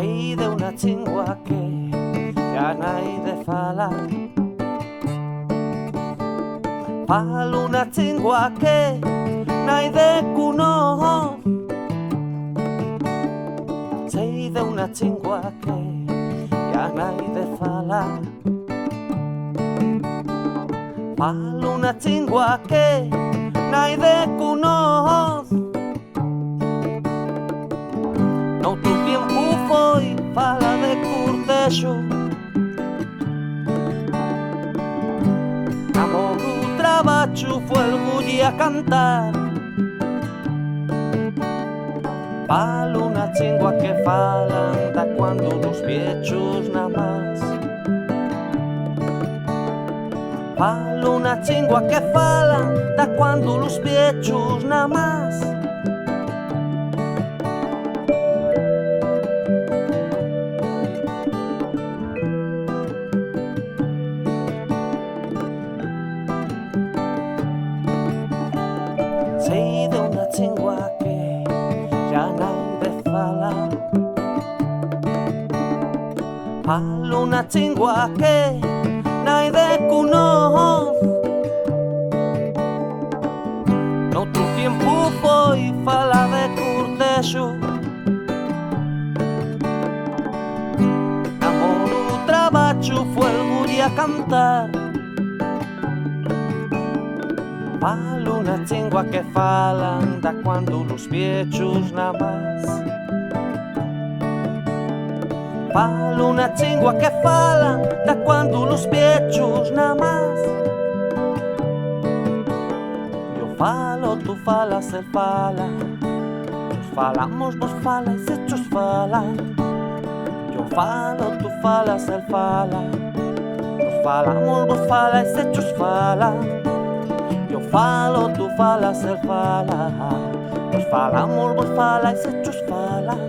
sei de una chingua que ya n'hai de falar. Falo una chingua que n'hai de conocer. Sei de una chingua que ya n'hai de falar. Falo una chingua que n'hai de conocer. Noutro tempo foi fala de cortexo, namoro, traballo, fuego e a cantar. Falo unha chingua que falan da cuando los viechos na más. Falo unha chingua que falan da cuando los viechos na más. Sei de unha chingua que ya n'hai de falar. Falo unha chingua que n'hai de conocer. Noutro tempo foi fala de cortexo, namoro, traballo, fuego e a cantar. Falo unha chingua que falan da cuando los viechos na más. Falo unha chingua que falan da cuando los viechos na más. Yo falo, tú falas, él fala. Nos falamos, vos falas, hechos falan. Yo falo, tú falas, él fala. Nos falamos, vos falas, hechos falan. Yo falo, tú falas, él fala. Nos falamos, vos falas, hechos falan.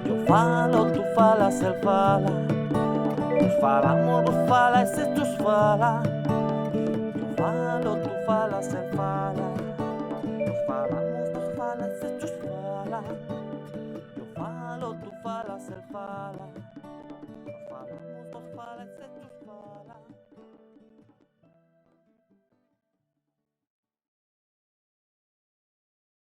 Yo falo, tú falas, él fala. Nos falamos, vos falas, hechos falan. Yo falo, tú falas, él fala.